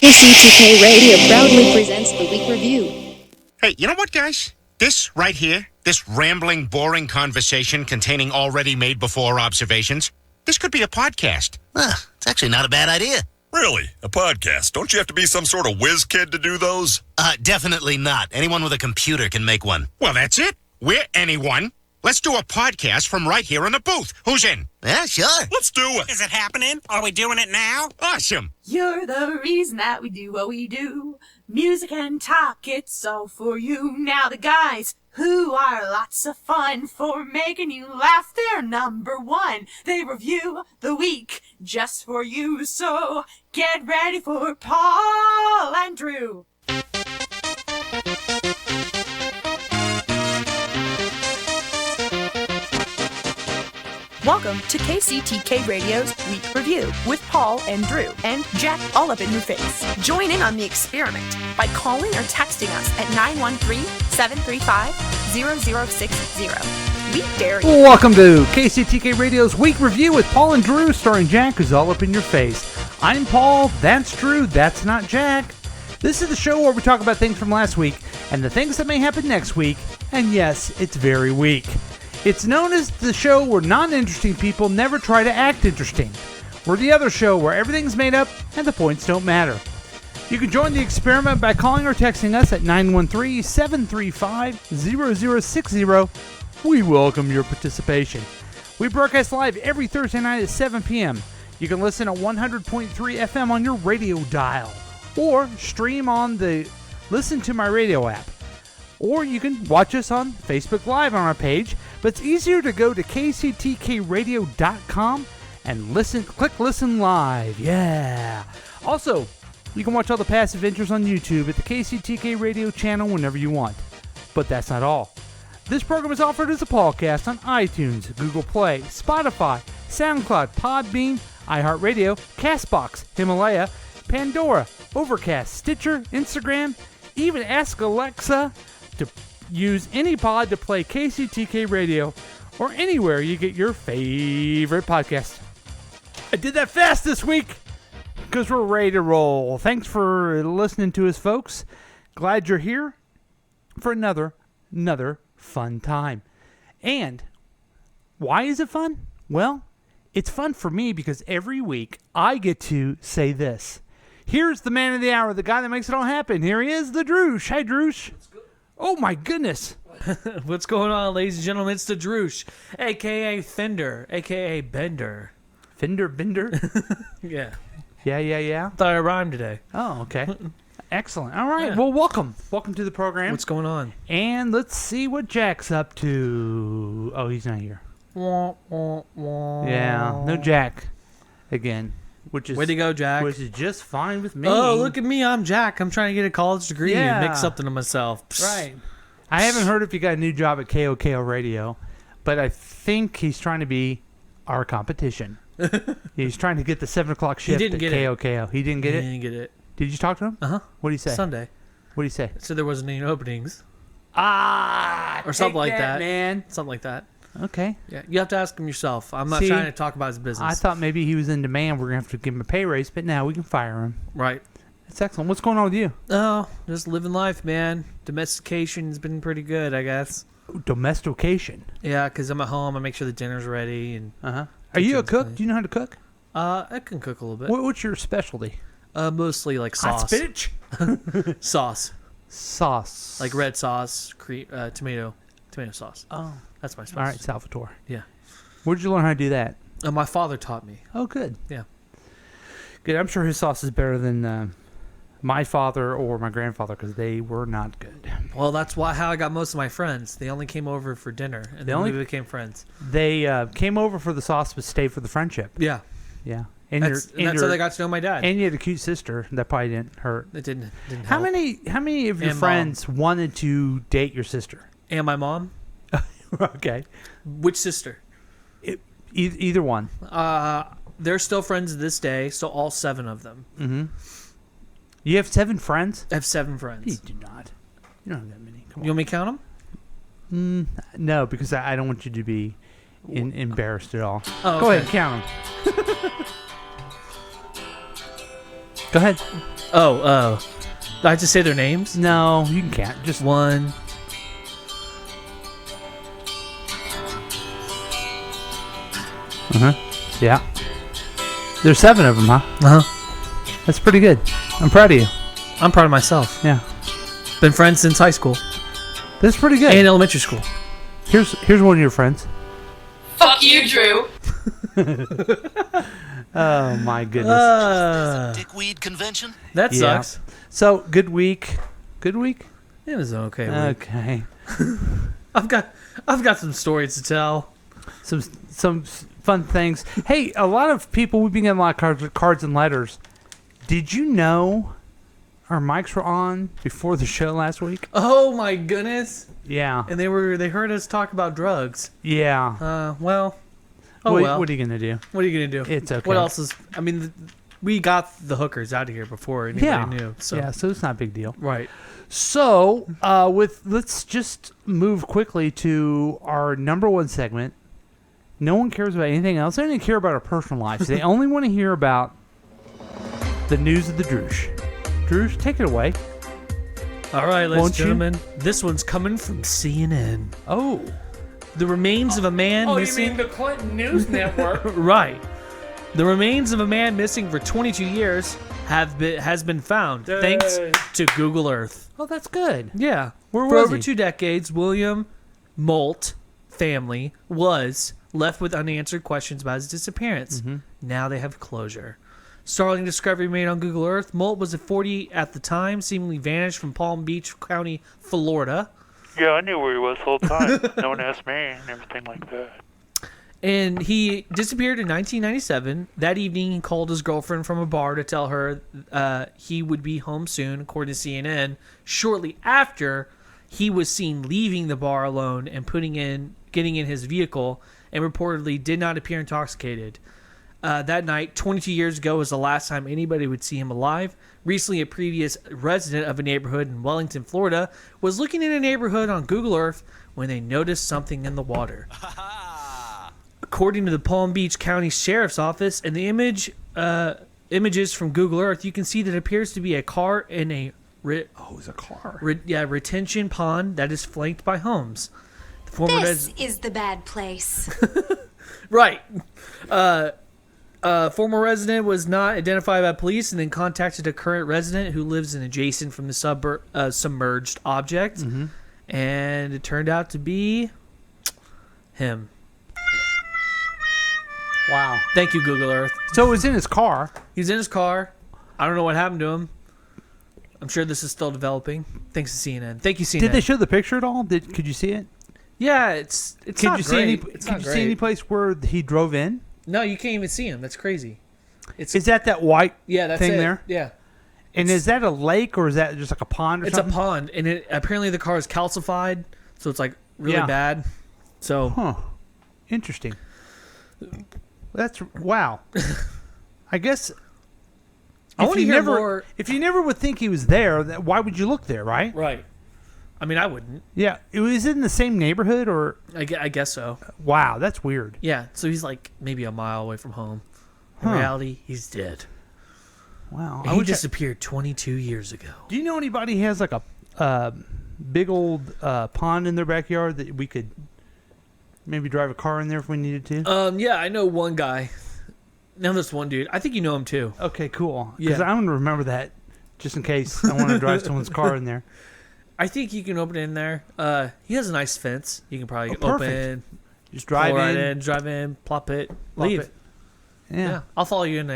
KCTK Radio proudly presents the Week Review. Hey, you know what, guys? This right here, this rambling, boring conversation containing already made before observations, this could be a podcast. It's actually not a bad idea. Really? A podcast? Don't you have to be some sort of whiz kid to do those? Definitely not. Anyone with a computer can make one. Well, that's it. We're anyone. Let's do a podcast from right here in the booth. Who's in? Yeah, sure. Let's do it. Is it happening? Are we doing it now? Awesome. You're the reason that we do what we do. Music and talk, it's all for you. Now the guys who are lots of fun for making you laugh, they're number one. They review the week just for you. So get ready for Paul and Drew. Welcome to KCTK Radio's Week Review with Paul and Drew and Jack all up in your face. Join in on the experiment by calling or texting us at 913-735-0060. We dare you. Welcome to KCTK Radio's Week Review with Paul and Drew, starring Jack, who's all up in your face. I'm Paul, that's Drew, that's not Jack. This is the show where we talk about things from last week and the things that may happen next week, and yes, it's very weak. It's known as the show where non-interesting people never try to act interesting. We're the other show where everything's made up and the points don't matter. You can join the experiment by calling or texting us at 913-735-0060. We welcome your participation. We broadcast live every Thursday night at 7 p.m. You can listen at 100.3 FM on your radio dial or stream on the Listen to My Radio app. Or you can watch us on Facebook Live on our page, but it's easier to go to kctkradio.com and click listen live. Yeah. Also, you can watch all the past adventures on YouTube at the KCTK Radio channel whenever you want. But that's not all. This program is offered as a podcast on iTunes, Google Play, Spotify, SoundCloud, Podbean, iHeartRadio, CastBox, Himalaya, Pandora, Overcast, Stitcher, Instagram, even Ask Alexa to use any pod to play KCTK Radio or anywhere you get your favorite podcast. I did that fast this week because we're ready to roll. Thanks for listening to us, folks. Glad you're here for another fun time. And why is it fun? Well, it's fun for me because every week I get to say this. Here's the man of the hour, the guy that makes it all happen. Here he is, the Droosh. Hi, Droosh. Oh, my goodness. What's going on, ladies and gentlemen? It's the Droosh, a.k.a. Fender, a.k.a. Bender. Fender Bender? Yeah. Yeah. Thought I rhymed today. Oh, okay. Excellent. All right. Yeah. Well, welcome. Welcome to the program. What's going on? And let's see what Jack's up to. Oh, he's not here. Yeah, no Jack again. Way to go, Jack. Which is just fine with me. Oh, look at me. I'm Jack. I'm trying to get a college degree and make something of myself. Right. I haven't heard if you got a new job at KOKO Radio, but I think he's trying to be our competition. He's trying to get the 7 o'clock shift at KOKO. He didn't get it? He didn't get it. Did you talk to him? Uh-huh. What did he say? Sunday. What did he say? So there wasn't any openings. Or something like that. Man. Something like that. Okay. Yeah, you have to ask him yourself. I'm not trying to talk about his business. I thought maybe he was in demand. We're going to have to give him a pay raise, but now we can fire him. Right. That's excellent. What's going on with you? Oh, just living life, man. Domestication's been pretty good, I guess. Domestication? Yeah, because I'm at home. I make sure the dinner's ready. And Are you a cook? Do you know how to cook? I can cook a little bit. What's your specialty? Mostly like sauce. Hot spinach? Sauce. Sauce. Like red sauce, tomato sauce. Oh. That's my specialty. All right, Salvatore. Yeah. Where did you learn how to do that? My father taught me. Oh, good. Yeah. Good. I'm sure his sauce is better than my father or my grandfather because they were not good. Well, that's how I got most of my friends. They only came over for dinner, and then we became friends. They came over for the sauce but stayed for the friendship. Yeah. Yeah. And that's how they got to know my dad. And you had a cute sister. That probably didn't hurt. It didn't How help. many of your friends wanted to date your sister? And my mom. Okay. Which sister? Either one. They're still friends to this day, so all 7 of them. Mm-hmm. You have 7 friends? I have 7 friends. You do not. You don't have that many. Come on. You want me to count them? No, because I don't want you to be embarrassed at all. Oh, Go ahead, count them. Go ahead. Do I have to say their names? No, you can't. Just One. yeah. There's 7 of them, huh? Uh-huh. That's pretty good. I'm proud of you. I'm proud of myself. Yeah. Been friends since high school That's pretty good. and elementary school. Here's one of your friends. Fuck you, Drew. Oh my goodness. Dickweed convention? That Yeah. sucks. So good week. Good week. It was an okay week. Okay. I've got some stories to tell. Some fun things. Hey, a lot of people, we've been getting a lot of cards and letters. Did you know our mics were on before the show last week? Oh my goodness! Yeah. And they heard us talk about drugs. Yeah. Well. Oh what, well. What are you gonna do? What are you gonna do? It's okay. What else is? I mean, we got the hookers out of here before anybody knew. So. Yeah, so it's not a big deal. Right. So, let's just move quickly to our number one segment. No one cares about anything else. They don't even care about our personal lives. They only want to hear about the news of the Droosh. Droosh, take it away. All right, ladies and Won't you? gentlemen. This one's coming from CNN. Oh. The remains of a man missing. the Clinton News Network? Right. The remains of a man missing for 22 years has been found thanks to Google Earth. Oh, that's good. Yeah. Where For was over he? 2 decades, William Molt family was left with unanswered questions about his disappearance. Mm-hmm. Now they have closure. Startling discovery made on Google Earth. Molt was at 40 at the time, seemingly vanished from Palm Beach County, Florida. Yeah, I knew where he was the whole time. No one asked me and everything like that. And he disappeared in 1997. That evening, he called his girlfriend from a bar to tell her he would be home soon, according to CNN. Shortly after, he was seen leaving the bar alone and getting in his vehicle, and reportedly did not appear intoxicated. That night, 22 years ago, was the last time anybody would see him alive. Recently, a previous resident of a neighborhood in Wellington, Florida, was looking in a neighborhood on Google Earth when they noticed something in the water. According to the Palm Beach County Sheriff's Office, and the images from Google Earth, you can see that it appears to be a car in a it's a car. retention pond that is flanked by homes. The former This is the bad place. right. Former resident was not identified by police, and then contacted a current resident who lives in adjacent from the submerged object, and it turned out to be him. Wow. Thank you, Google Earth. So it was in his car. He's in his car. I don't know what happened to him. I'm sure this is still developing. Thanks to CNN. Thank you, CNN. Did they show the picture at all? Could you see it? Yeah, it's Could not you see great. any? It's Could not you great. see any place where he drove in? No, you can't even see him. That's crazy. Is that white That's thing it. there? Yeah. And is that a lake or is that just like a pond or It's something? a pond, and apparently the car is calcified, so it's like really Yeah. bad. So Huh. Interesting. That's wow. I guess. I if want to you hear never, more. If you never would think he was there, why would you look there, right? Right. I mean, I wouldn't. Yeah. Was it in the same neighborhood or? I guess so. Wow, that's weird. Yeah. So he's like maybe a mile away from home. In Huh. reality, he's dead. Wow. And he disappeared 22 years ago. Do you know anybody who has like a big old pond in their backyard that we could maybe drive a car in there if we needed to? Yeah, I know one guy. Now this one dude. I think you know him too. Okay, cool. Because Yeah. I'm going to remember that just in case I want to drive someone's car in there. I think you can open it in there. He has a nice fence. You can probably perfect. open, Just drive pull right in. drive in, plop it, Plop leave. it. Yeah. I'll follow you in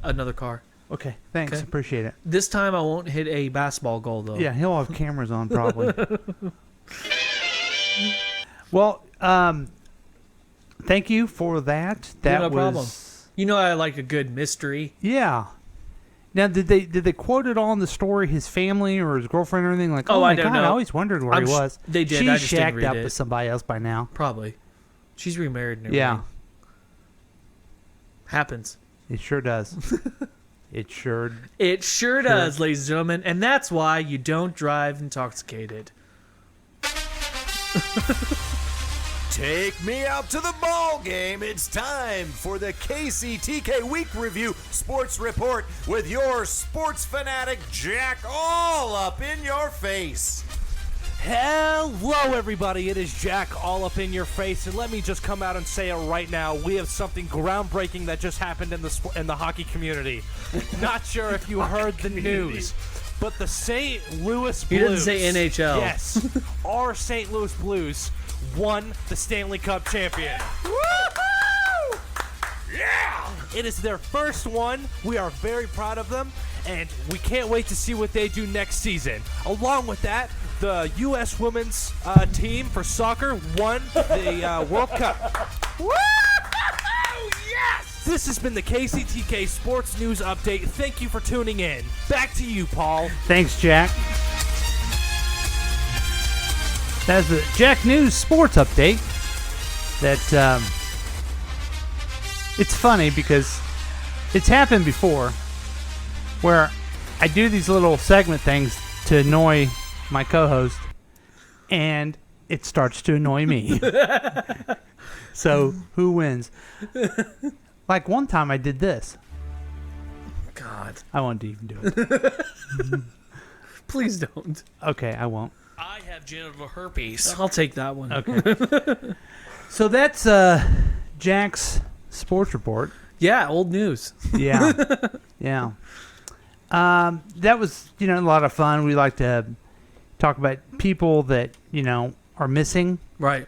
another car. Okay, thanks. Okay. Appreciate it. This time I won't hit a basketball goal though. Yeah, he'll have cameras on probably. Well, thank you for that. That no was problem. You know I like a good mystery. Yeah. Now, did they quote it all in the story? His family or his girlfriend or anything? Like, Oh, oh my I don't God, know. I always wondered where I'm he sh- was. they did, She's I just didn't shacked read up it. with somebody else by now. Probably. She's remarried and everything. Yeah, Happens. it sure does. It sure. It sure does, ladies and gentlemen, and that's why you don't drive intoxicated. Take me out to the ball game. It's time for the KCTK Week Review Sports Report with your sports fanatic Jack all up in your face. Hello, everybody. It is Jack all up in your face, and let me just come out and say it right now. We have something groundbreaking that just happened in the hockey community. Not sure if you heard the news, but the St. Louis Blues. He didn't say NHL. Yes, our St. Louis Blues won the Stanley Cup champion. Woo-hoo! Yeah! It is their first one. We are very proud of them, and we can't wait to see what they do next season. Along with that, the U.S. women's team for soccer won the World Cup. Woo! Yes! This has been the KCTK Sports News Update. Thank you for tuning in. Back to you, Paul. Thanks, Jack. That's the Jack News Sports Update. That it's funny because it's happened before where I do these little segment things to annoy my co-host, and it starts to annoy me. So, who wins? Like one time I did this. God. I won't even do it. Please don't. Okay, I won't. I have genital herpes. I'll take that one. Okay. So that's Jack's sports report. Yeah, old news. Yeah. Yeah. That was, a lot of fun. We like to talk about people that, are missing. Right.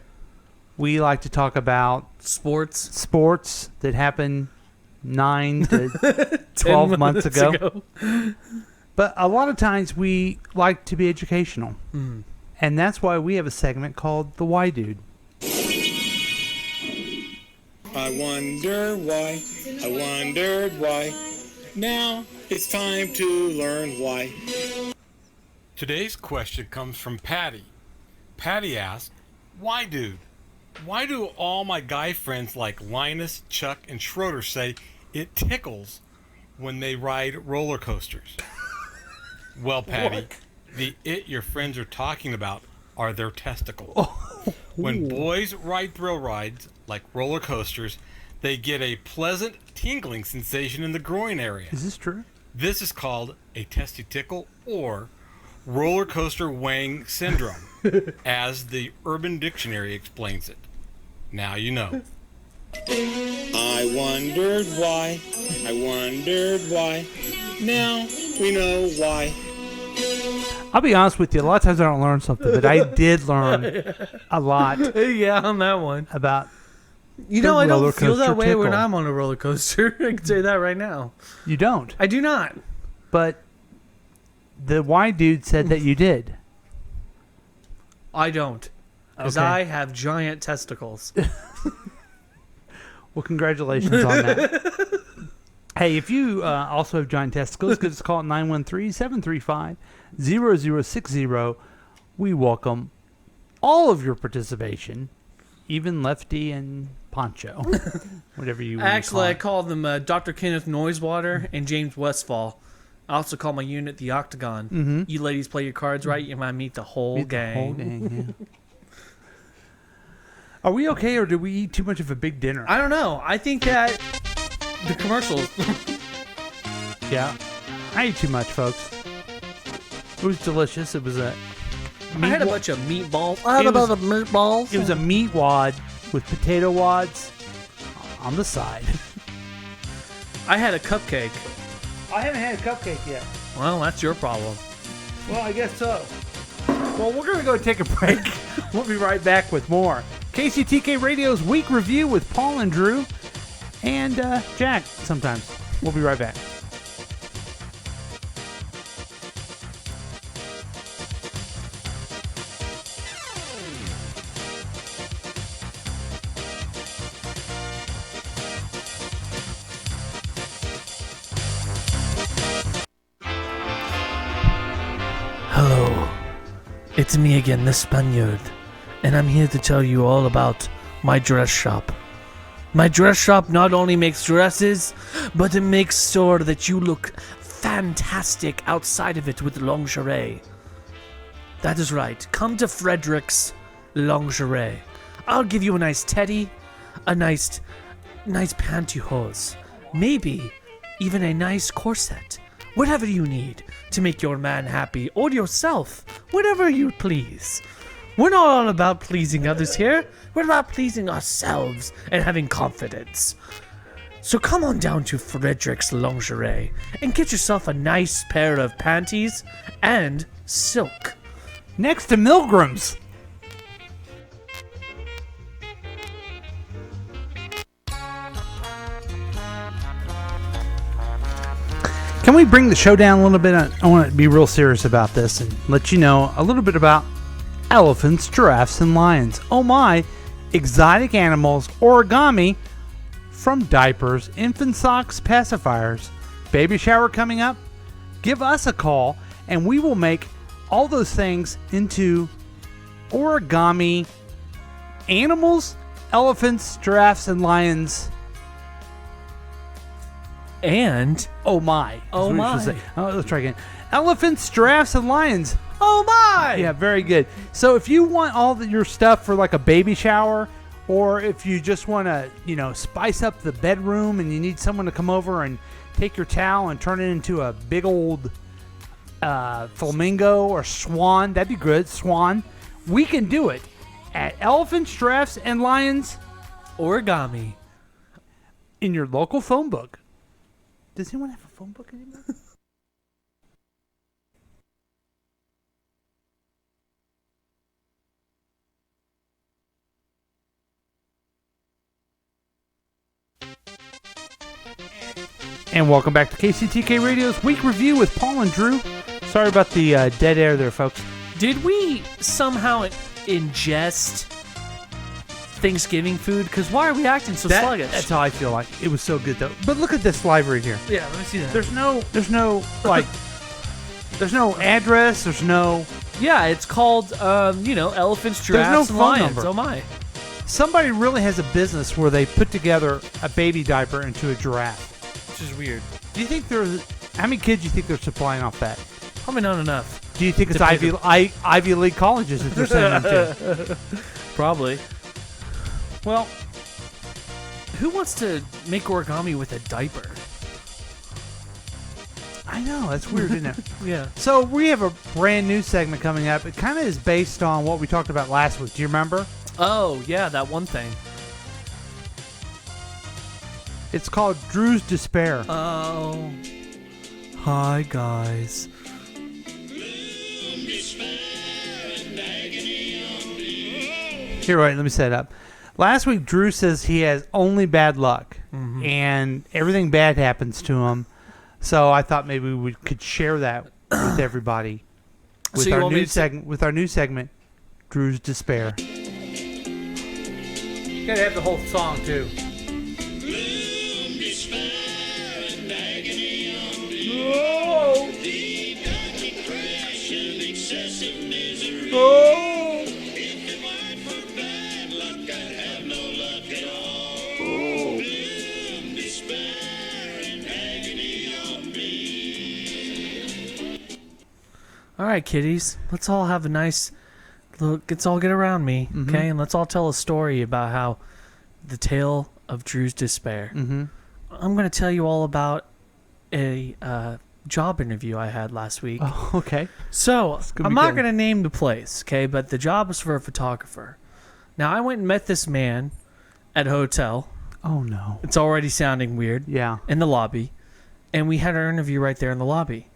We like to talk about sports that happened 9 to 12 months ago. But a lot of times we like to be educational. Mm. And that's why we have a segment called The Why Dude. I wonder why, I wondered why. Now it's time to learn why. Today's question comes from Patty. Patty asked, "Why, dude? Why do all my guy friends like Linus, Chuck, and Schroeder say it tickles when they ride roller coasters?" Well, Patty, the it your friends are talking about are their testicles. When boys ride thrill rides, like roller coasters, they get a pleasant tingling sensation in the groin area. Is this true? This is called a testy tickle or roller coaster wang syndrome, as the Urban Dictionary explains it. Now you know. I wondered why, I wondered why. Now we know why. I'll be honest with you, a lot of times I don't learn something, but I did learn a lot. Yeah, on that one. About I don't feel that way when I'm on a roller coaster. I can say that right now. You don't? I do not. But the why dude said that you did. I don't. Because Okay. I have giant testicles. Well, congratulations on that. Hey, if you also have giant testicles, give us a call at 913-735-0060. We welcome all of your participation, even Lefty and Poncho, whatever you want to Actually, I call them Dr. Kenneth Noisewater and James Westfall. I also call my unit the Octagon. Mhm. You ladies play your cards right, you might meet the whole gang. The whole gang, yeah. Are we okay, or did we eat too much of a big dinner? I don't know. I think that the commercials. Yeah. I ate too much, folks. It was delicious. It was a I had a bunch of meatballs. I had a bunch of meatballs. It was a meat wad with potato wads on the side. I had a cupcake. I haven't had a cupcake yet. Well, that's your problem. Well, I guess so. Well, we're going to go take a break. We'll be right back with more KCTK Radio's Week Review with Paul and Drew and Jack sometimes. We'll be right back. Hello, it's me again, the Spaniard, and I'm here to tell you all about my dress shop. My dress shop not only makes dresses, but it makes sure that you look fantastic outside of it with lingerie. That is right. Come to Frederick's Lingerie. I'll give you a nice teddy, a nice pantyhose, maybe even a nice corset. Whatever you need to make your man happy or yourself, whatever you please. We're not all about pleasing others here. We're about pleasing ourselves and having confidence. So come on down to Frederick's Lingerie and get yourself a nice pair of panties and silk. Next to Milgram's. Can we bring the show down a little bit? I want to be real serious about this and let you know a little bit about elephants, giraffes, and lions. Oh my, exotic animals, origami, from diapers, infant socks, pacifiers, baby shower coming up. Give us a call and we will make all those things into origami animals, elephants, giraffes, and lions. And oh my. Oh my. Let's try again. Elephants, giraffes, and lions. Oh my. Yeah, very good. So if you want all your stuff for like a baby shower, or if you just want to, spice up the bedroom and you need someone to come over and take your towel and turn it into a big old flamingo or swan, that'd be good. Swan. We can do it at Elephants, Giraffes, and Lions Origami in your local phone book. Does anyone have a phone book anymore? And welcome back to KCTK Radio's Week Review with Paul and Drew. Sorry about the dead air there, folks. Did we somehow ingest Thanksgiving food? Because why are we acting so sluggish? That's how I feel like. It was so good, though. But look at this live right here. Yeah, let me see that. There's no address. There's no... Yeah, it's called, elephants, giraffes, and lions. Number. Oh, my. Somebody really has a business where they put together a baby diaper into a giraffe. Which is weird. Do you think how many kids do you think they're supplying off that? Probably not enough. Do you think it's Ivy League colleges that they're sending them to? Probably. Well, who wants to make origami with a diaper? I know, that's weird, isn't it? Yeah. So we have a brand new segment coming up. It kind of is based on what we talked about last week. Do you remember? Oh, yeah, that one thing. It's called Drew's Despair. Oh. Hi, guys. Here, wait, let me set it up. Last week, Drew says he has only bad luck, and everything bad happens to him. So I thought maybe we could share that with everybody with our new segment. With our new segment, Drew's Despair. You gotta have the whole song too. All right, kiddies. Let's all have a nice look. Let's all get around me, okay? And let's all tell a story about how the tale of Drew's despair. I'm going to tell you all about a job interview I had last week. Oh, okay. So, I'm not going to name the place, okay? But the job was for a photographer. Now, I went and met this man at a hotel. Oh, no. It's already sounding weird. Yeah. In the lobby. And we had our interview right there in the lobby.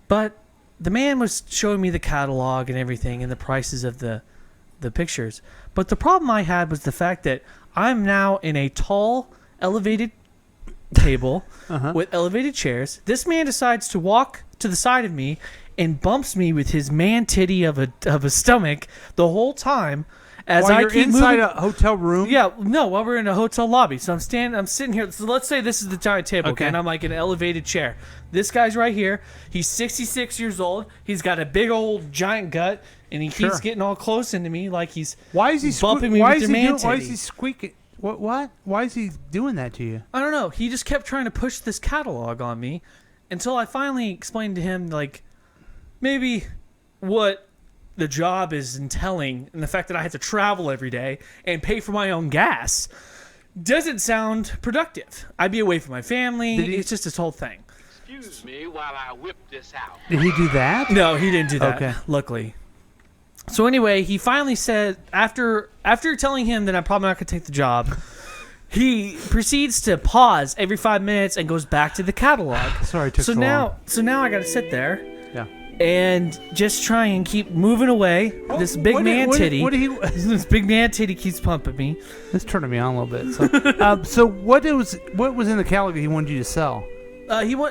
But the man was showing me the catalog and everything and the prices of the pictures. But the problem I had was the fact that I'm now in a tall, elevated table with elevated chairs. This man decides to walk to the side of me and bumps me with his man titty of a stomach the whole time. As while I you're keep inside moving, a hotel room? Yeah, no, while we're in a hotel lobby. So I'm sitting here. So let's say this is the giant table, okay, and I'm like in an elevated chair. This guy's right here. He's 66 years old. He's got a big old giant gut, and he keeps getting all close into me like he's bumping me with your man titty. Why is he squeaking? What? Why is he doing that to you? I don't know. He just kept trying to push this catalog on me until I finally explained to him, like, maybe what the job is entaling, and the fact that I have to travel every day and pay for my own gas doesn't sound productive. I'd be away from my family. It's just this whole thing. Excuse me while I whip this out. Did he do that? No, he didn't do that. Okay. Luckily. So anyway, he finally said, after telling him that I'm probably not going to take the job, he proceeds to pause every 5 minutes and goes back to the catalog. Sorry, it took so now. long. So now I got to sit there. Yeah. And just try and keep moving away. This big man titty. This big man titty keeps pumping me. This turning me on a little bit. So, so what was in the catalog he wanted you to sell?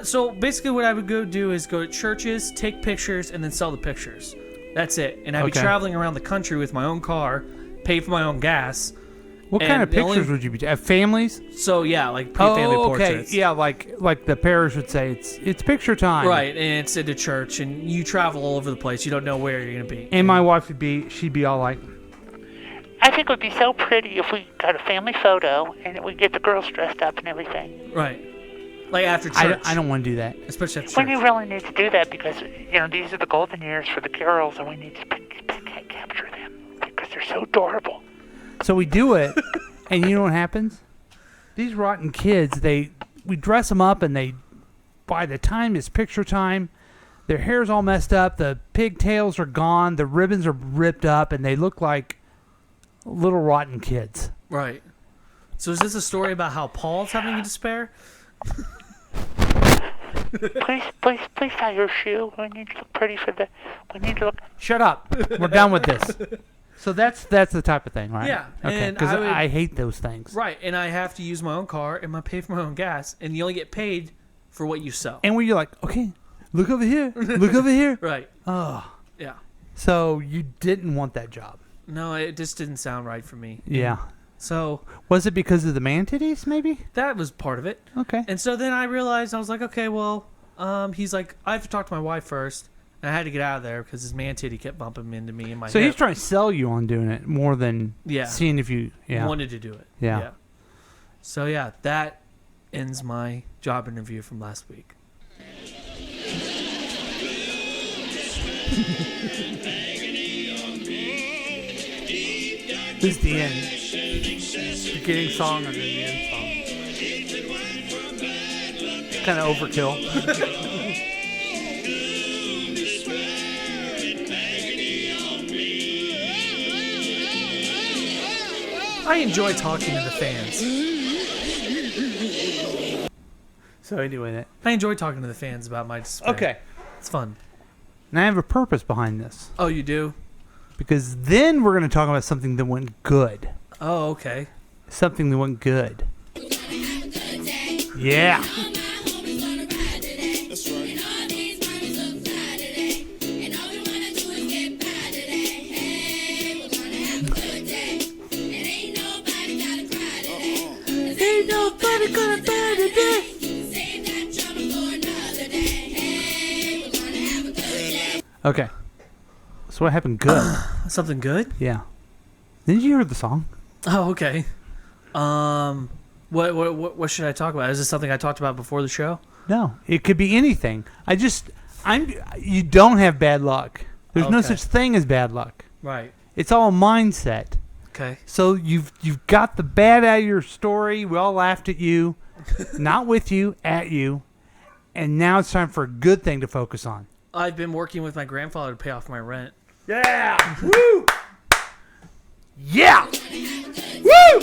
So basically, what I would go do is go to churches, take pictures, and then sell the pictures. That's it. And I'd be traveling around the country with my own car, pay for my own gas. What kind of pictures would you be doing? Families? So yeah, like family portraits. Yeah, like the parish would say, it's picture time. Right, and it's at a church, and you travel all over the place. You don't know where you're gonna be. And my wife she'd be all like, I think it would be so pretty if we got a family photo and we get the girls dressed up and everything. Right. Like after church. I don't want to do that. Especially after church. We really need to do that because, these are the golden years for the carols, and we need to capture them because they're so adorable. So we do it, and you know what happens? These rotten kids, we dress them up, and by the time it's picture time, their hair's all messed up, the pigtails are gone, the ribbons are ripped up, and they look like little rotten kids. Right. So is this a story about how Paul's having a despair? Please tie your shoe. We need to look pretty we need to look. Shut up. We're done with this. So that's the type of thing, right? Yeah. Okay. Because I hate those things. Right, and I have to use my own car, and I pay for my own gas, and you only get paid for what you sell. And when you're like, okay, look over here, look over here. Right. Oh. Yeah. So you didn't want that job. No, it just didn't sound right for me. Yeah. So was it because of the man titties, maybe? That was part of it. Okay. And so then I realized, I was like, okay, well, he's like, I have to talk to my wife first. And I had to get out of there because his man titty kept bumping into me in my So hip. he's trying to sell you on doing it more than seeing if you wanted to do it. Yeah. So yeah, that ends my job interview from last week. This is the end. Beginning song and then the end song. It's kind of overkill. I enjoy talking to the fans. So anyway, I enjoy talking to the fans about my despair. Okay. It's fun. And I have a purpose behind this. Oh, you do? Because then we're going to talk about something that went good. Oh, okay. Something that went good. Yeah. Ain't nobody gonna buy today. Okay. So what happened good? Something good? Yeah. Didn't you hear the song? Oh, okay. What should I talk about? Is this something I talked about before the show? No. It could be anything. You don't have bad luck. There's no such thing as bad luck. Right. It's all a mindset. Okay. So you've got the bad out of your story. We all laughed at you, not with you, at you, and now it's time for a good thing to focus on. I've been working with my grandfather to pay off my rent. Yeah! Woo! Yeah! Woo!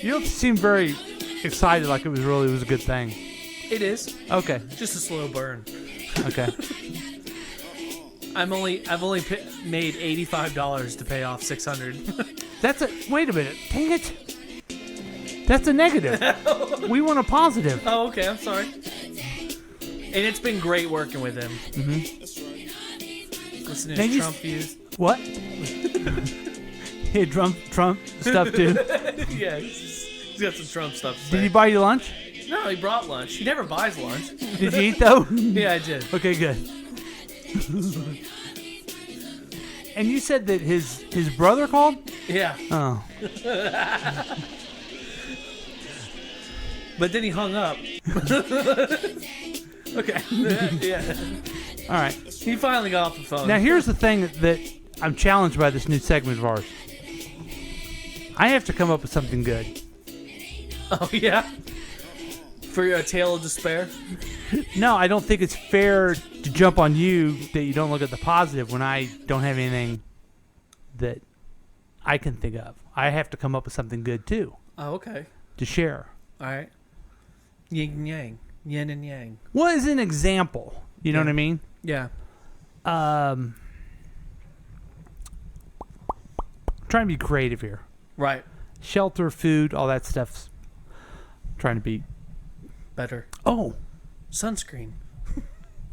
You don't seem very excited, like it was a good thing. It is. Okay. Just a slow burn. Okay. I've only made $85 to pay off $600. Wait a minute. Dang it. That's a negative. We want a positive. Oh, okay. I'm sorry. And it's been great working with him. Mm-hmm. Listening to his Trump views. What? Hey, Trump stuff too. Yeah, he's got some Trump stuff to say. Did he buy you lunch? No, he brought lunch. He never buys lunch. Did you eat though? Yeah, I did. Okay, good. And you said that his brother called? Yeah. Oh. But then he hung up. Okay. Yeah. All right. He finally got off the phone. Now here's the thing that I'm challenged by this new segment of ours. I have to come up with something good. Oh yeah. For your tale of despair. No, I don't think it's fair to jump on you that you don't look at the positive when I don't have anything that I can think of. I have to come up with something good too. Oh, okay. To share. All right. Yin and yang. Yin and yang. What is an example? You know what I mean? Yeah. Trying to be creative here. Right. Shelter, food, all that stuff's trying to be better. Oh. Sunscreen.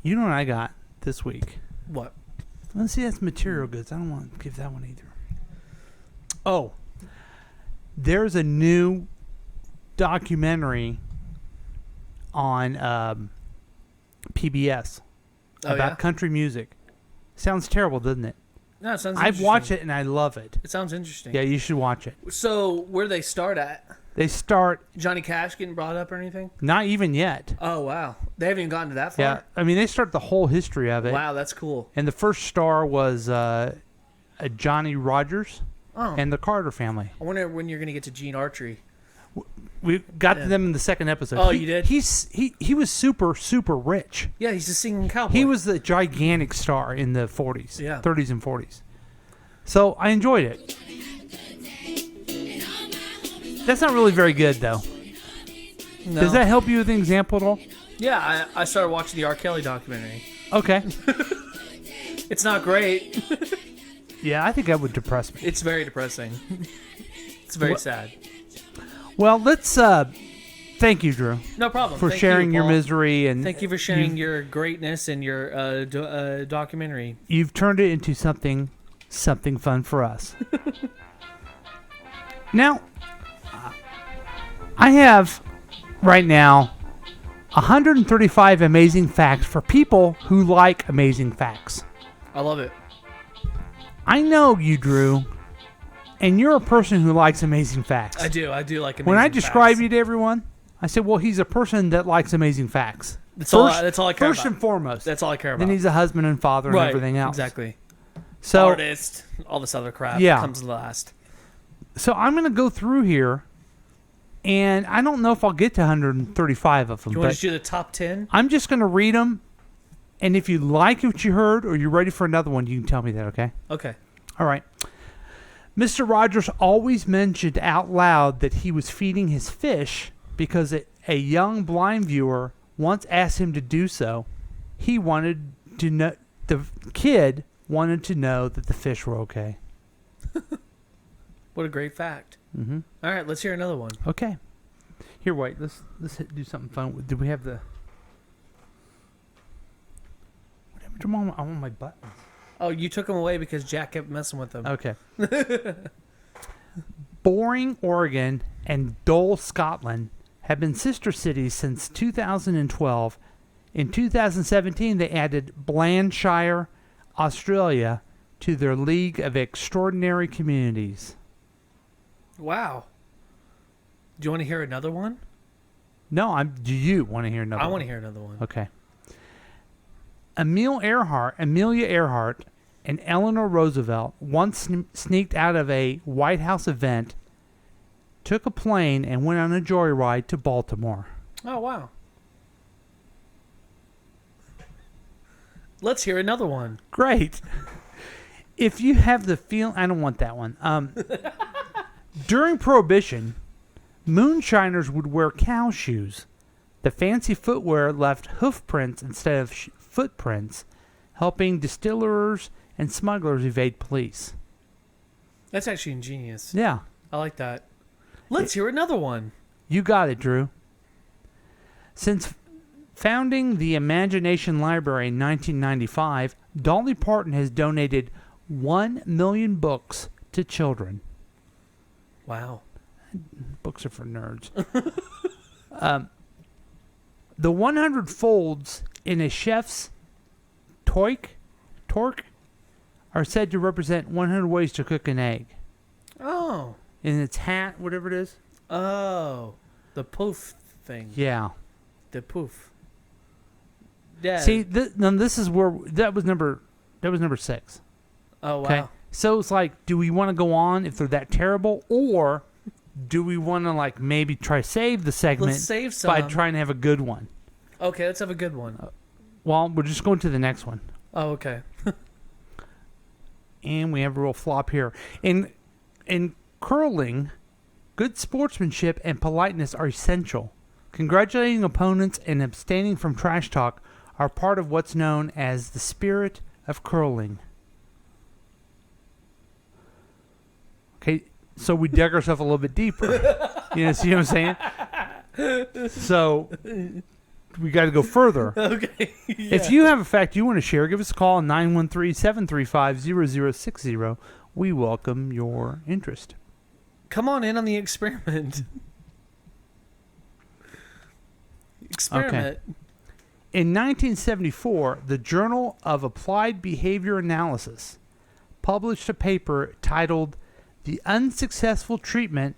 You know what I got this week? What? Let's see, that's material goods. I don't want to give that one either. Oh. There's a new documentary on PBS about country music. Sounds terrible, doesn't it? No, it sounds I've interesting. watched it and I love it. It sounds interesting. Yeah, you should watch it. So, where do they start at? They start... Johnny Cash getting brought up or anything? Not even yet. Oh, wow. They haven't even gotten to that far? Yeah, I mean, they start the whole history of it. Wow, that's cool. And the first star was Johnny Rogers Oh. and the Carter family. I wonder when you're going to get to Gene Autry. We got to them in the second episode. Oh, you did? He was super, super rich. Yeah, he's a singing cowboy. He was the gigantic star in the 40s, Yeah. 30s and 40s. So I enjoyed it. That's not really very good, though. No. Does that help you with an example at all? Yeah, I started watching the R. Kelly documentary. Okay. It's not great. Yeah, I think that would depress me. It's very depressing. It's very sad. Well, let's thank you, Drew. No problem. For Thank sharing you, your Paul. misery and thank you for sharing your greatness and your documentary. You've turned it into something fun for us. Now, I have right now 135 amazing facts for people who like amazing facts. I love it. I know you, Drew, and you're a person who likes amazing facts. I do like amazing When I describe facts. you to everyone, I say, well, he's a person that likes amazing facts. That's all I care First about. and foremost. That's all I care about. Then he's a husband and father and Right, everything else. exactly. So, Artist, all this other crap comes last. So I'm going to go through here, and I don't know if I'll get to 135 of them. You want but to do the top 10? I'm just going to read them, and if you like what you heard or you're ready for another one, you can tell me that, okay? Okay. All right. Mr. Rogers always mentioned out loud that he was feeding his fish because a young blind viewer once asked him to do so. He wanted to know, the kid wanted to know that the fish were okay. What a great fact. Mm-hmm. All right, let's hear another one. Okay. Here, wait. Let's do something fun. Do we have the... What happened to I want my buttons. Oh, you took them away because Jack kept messing with them. Okay. Boring, Oregon, and Dole, Scotland have been sister cities since 2012. In 2017, they added Blandshire, Australia, to their League of Extraordinary Communities. Wow. Do you want to hear another one? No, do you want to hear another one? I want to hear another one. Okay. Amelia Earhart and Eleanor Roosevelt once sneaked out of a White House event, took a plane, and went on a joyride to Baltimore. Oh, wow. Let's hear another one. Great. If you have the feel, I don't want that one. During Prohibition, moonshiners would wear cow shoes. The fancy footwear left hoof prints instead of footprints, helping distillers and smugglers evade police. That's actually ingenious. Yeah. I like that. Let's hear another one. You got it, Drew. Since founding the Imagination Library in 1995, Dolly Parton has donated 1 million books to children. Wow. Books are for nerds. The 100 folds in a chef's torque are said to represent 100 ways to cook an egg. Oh. In its hat, whatever it is. Oh. The poof thing. Yeah. The poof. Yeah. See, this is where that was number 6. Oh, wow. Okay. So it's like, do we want to go on if they're that terrible, or do we want to like maybe try save the segment Let's save by some. trying to have a good one? Okay, let's have a good one. Well, we're just going to the next one. Oh, okay. And we have a real flop here. In curling, good sportsmanship and politeness are essential. Congratulating opponents and abstaining from trash talk are part of what's known as the spirit of curling. Okay, so we dug ourselves a little bit deeper. See what I'm saying? So we got to go further. Okay. If you have a fact you want to share, give us a call on 913-735-0060. We welcome your interest. Come on in on the experiment. Experiment. Okay. In 1974, the Journal of Applied Behavior Analysis published a paper titled "The Unsuccessful Treatment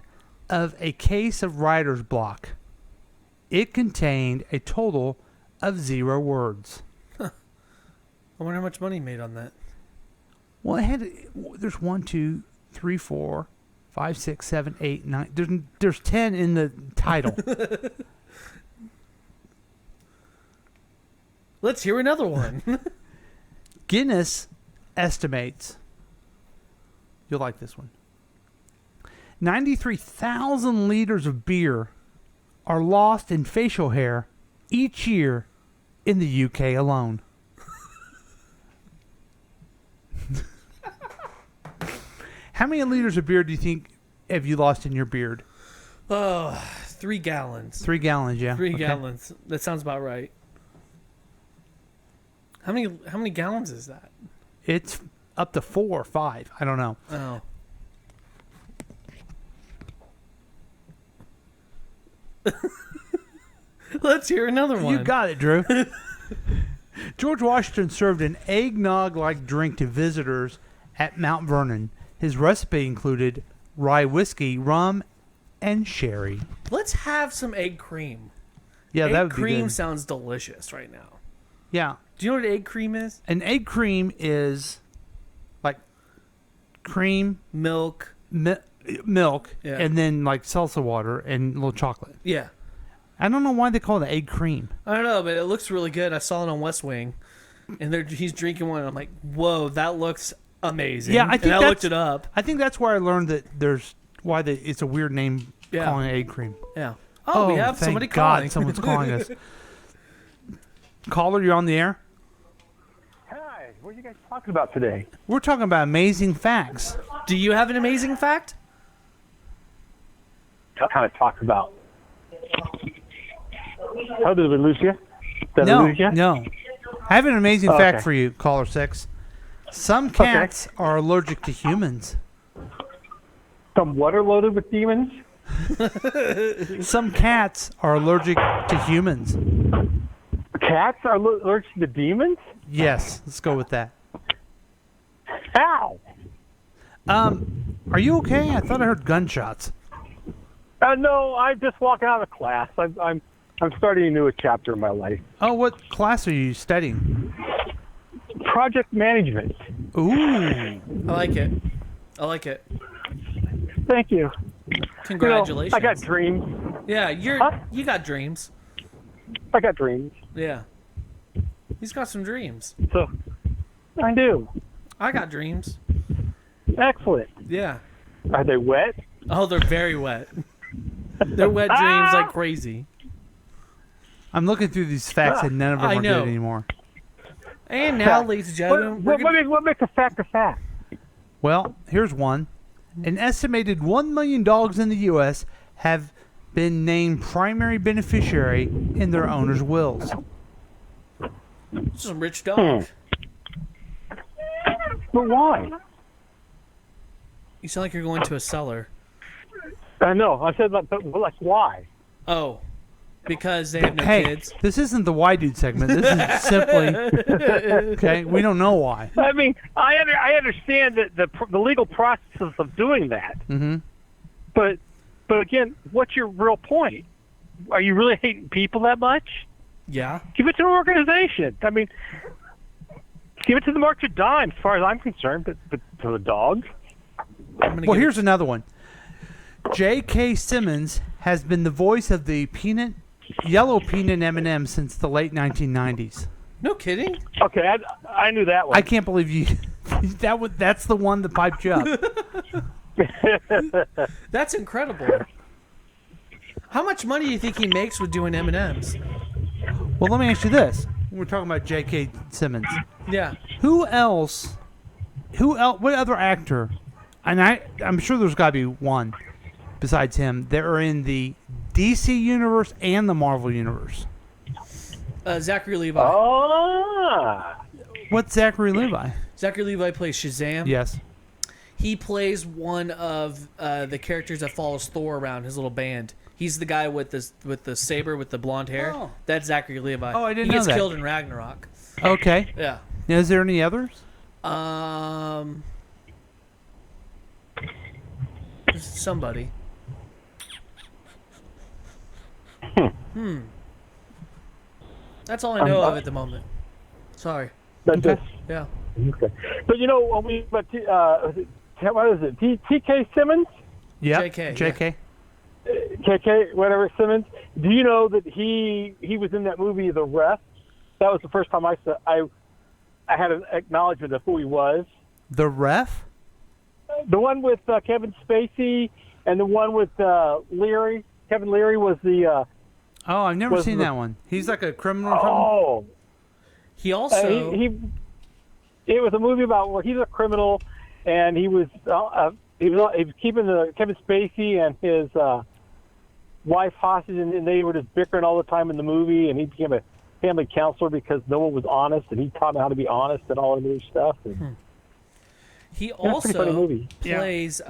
of a Case of Writer's Block." It contained a total of 0 words. I wonder how much money he made on that. Well, there's 1, 2, 3, 4, 5, 6, 7, 8, 9. There's 10 in the title. Let's hear another one. Guinness estimates, you'll like this one, 93,000 liters of beer are lost in facial hair each year in the UK alone. How many liters of beer do you think have you lost in your beard? 3 gallons. 3 gallons, yeah. 3 Okay. gallons. That sounds about right. How many gallons is that? It's up to 4 or 5. I don't know. Oh. Let's hear another one. You got it, Drew. George Washington served an eggnog-like drink to visitors at Mount Vernon. His recipe included rye whiskey, rum, and sherry. Let's have some egg cream. Yeah, egg that would be cream good. sounds delicious right now. Yeah. Do you know what egg cream is? An egg cream is like cream, milk, milk, Yeah. and then like salsa water and a little chocolate. Yeah. I don't know why they call it egg cream. I don't know, but it looks really good. I saw it on West Wing, and he's drinking one. And I'm like, whoa, that looks amazing. Yeah, I think and I looked it up. I think that's where I learned that it's a weird name calling it egg cream. Yeah. Oh, we have thank somebody God calling. someone's calling us. Caller, you're on the air. Hi, what are you guys talking about today? We're talking about amazing facts. Do you have an amazing fact? Kind of talk about. Oh, did we lose you? Did I No, lose you? no. I have an amazing Oh, fact okay. for you, caller 6. Some cats are allergic to humans. Some what are loaded with demons? Some cats are allergic to humans. Cats are allergic to demons? Yes, let's go with that. How? Are you okay? I thought I heard gunshots. No, I'm just walking out of class. I'm starting a new chapter in my life. Oh, what class are you studying? Project management. Ooh. I like it. I like it. Thank you. Congratulations. I got dreams. Yeah, you got dreams. I got dreams. Yeah. He's got some dreams. So, I do. I got dreams. Excellent. Yeah. Are they wet? Oh, they're very wet. They're wet dreams like crazy. I'm looking through these facts and none of them I are know. good anymore. And now, ladies and gentlemen, What makes a fact a fact? Well, here's one. An estimated 1 million dogs in the U.S. have been named primary beneficiary in their owners' wills. some rich dog. But why? You sound like you're going to a cellar. I know. I said, but like, why? Oh, because they have no Hey, kids. this isn't the Why Dude segment. This is simply, okay, we don't know why. I mean, I understand that the legal process of doing that. Mm-hmm. But again, what's your real point? Are you really hating people that much? Yeah. Give it to an organization. I mean, give it to the March of Dimes, as far as I'm concerned, but to the dogs. Well, here's another one. J.K. Simmons has been the voice of the yellow peanut M&M since the late 1990s. No kidding. Okay, I knew that one. I can't believe you. That's the one that piped you up. That's incredible. How much money do you think he makes with doing M&Ms? Well, let me ask you this. We're talking about J.K. Simmons. Yeah. Who else? What other actor? And I'm sure there's got to be one besides him that are in the DC universe and the Marvel universe. Zachary Levi. Oh. What's Zachary Levi? Zachary Levi plays Shazam. Yes. He plays one of the characters that follows Thor around, his little band. He's the guy with the saber with the blonde hair. Oh. That's Zachary Levi. Oh, I didn't know know that. He gets killed in Ragnarok. Okay. Yeah. Now, is there any others? Somebody. That's all I know of at the moment. Sorry. That's Okay. it. Yeah. Okay. But when we what is it? T.K. Simmons? Yeah. JK. JK. KK, whatever, Simmons. Do you know that he was in that movie, The Ref? That was the first time I had an acknowledgement of who he was. The Ref? The one with Kevin Spacey and the one with Leary. Kevin Leary was the... Oh, I've never seen that one. He's like a criminal or something? Oh. He also... it was a movie about where he's a criminal, and he was keeping Kevin Spacey and his wife hostage, and they were just bickering all the time in the movie, and he became a family counselor because no one was honest, and he taught him how to be honest and all of this stuff. And, He a pretty funny also movie. plays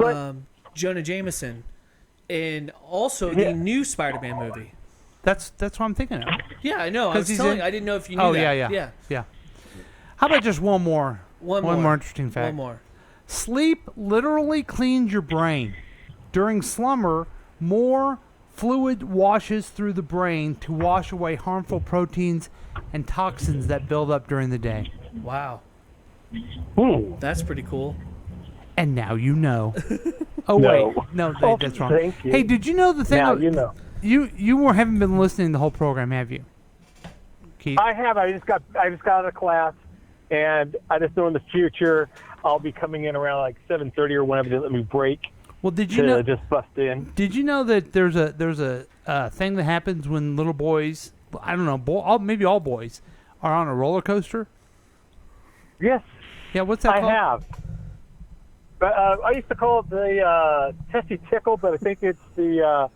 Jonah Jameson in also the new Spider-Man movie. That's what I'm thinking of. Yeah, I know. I was telling you, I didn't know if you knew Oh, that. yeah. How about just one more? One more. more interesting fact. One more. Sleep literally cleans your brain. During slumber, more fluid washes through the brain to wash away harmful proteins and toxins that build up during the day. Wow. Ooh. That's pretty cool. And now you know. Oh, No. wait. No, Oh, that's wrong. thank you. Hey, did you know the thing? Now you know. You haven't been listening the whole program, have you, Keith? I have. I just got out of class, and I just know in the future I'll be coming in around like 7:30 or whenever they let me break. Well, did you know? Just bust in. Did you know that there's a thing that happens when little boys, I don't know, maybe all boys, are on a roller coaster? Yes. Yeah, what's that called? I have. But I used to call it the Testy Tickle, but I think it's the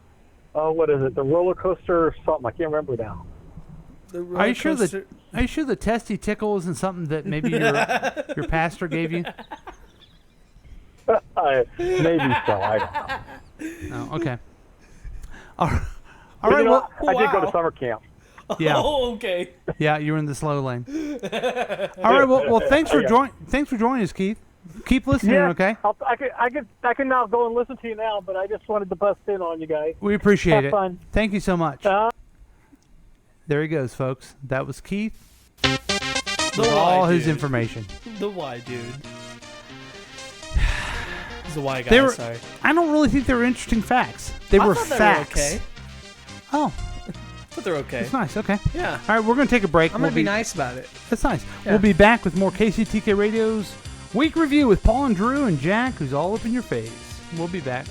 what is it? The roller coaster or something. I can't remember now. Are you sure the Testy Tickle isn't something that maybe your pastor gave you? Maybe so. I don't know. Oh, okay. All right. But, Well, I did go to summer camp. Yeah. Oh, okay. Yeah, you were in the slow lane. All right. Well, thanks for joining us, Keith. Keep listening, Yeah, okay? I can now go and listen to you now, but I just wanted to bust in on you guys. We appreciate Have it. fun. Thank you so much. There he goes, folks. That was Keith with all his information. The Y dude. He's a Y guy. Sorry. I don't really think they were interesting facts. They were thought facts. They were okay. Oh. But they're okay. It's nice. Okay. Yeah. All right, we're going to take a break. I'm going to be nice about it. That's nice. Yeah. We'll be back with more KCTK Radio's Week Review with Paul and Drew and Jack, who's all up in your face. We'll be back.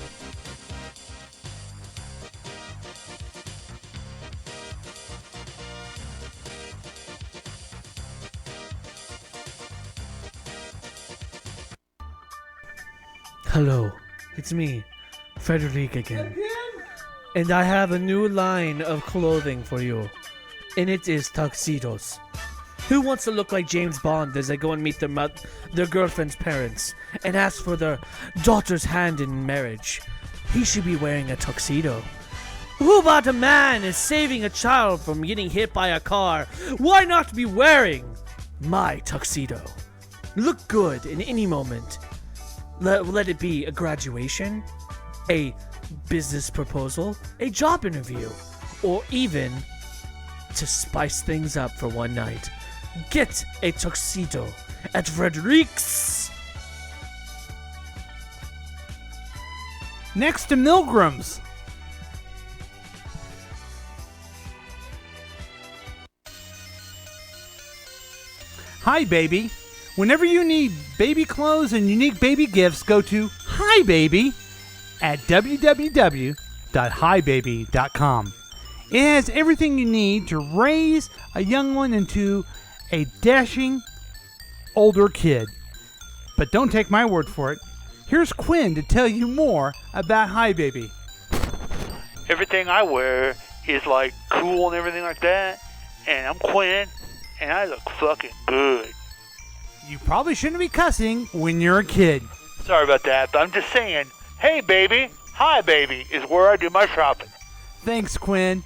Hello, it's me, Frederic again. And I have a new line of clothing for you. And it is tuxedos. Who wants to look like James Bond as they go and meet their girlfriend's parents and ask for their daughter's hand in marriage? He should be wearing a tuxedo. Who about a man is saving a child from getting hit by a car? Why not be wearing my tuxedo? Look good in any moment. Let it be a graduation, a business proposal, a job interview, or even to spice things up for one night. Get a tuxedo at Frederick's. Next to Milgram's. Hi, baby. Whenever you need baby clothes and unique baby gifts, go to Hi Baby at www.hibaby.com. It has everything you need to raise a young one into a dashing older kid. But don't take my word for it. Here's Quinn to tell you more about Hi Baby. Everything I wear is like cool and everything like that. And I'm Quinn, and I look fucking good. You probably shouldn't be cussing when you're a kid. Sorry about that, but I'm just saying, hey baby, hi baby, is where I do my shopping. Thanks, Quinn.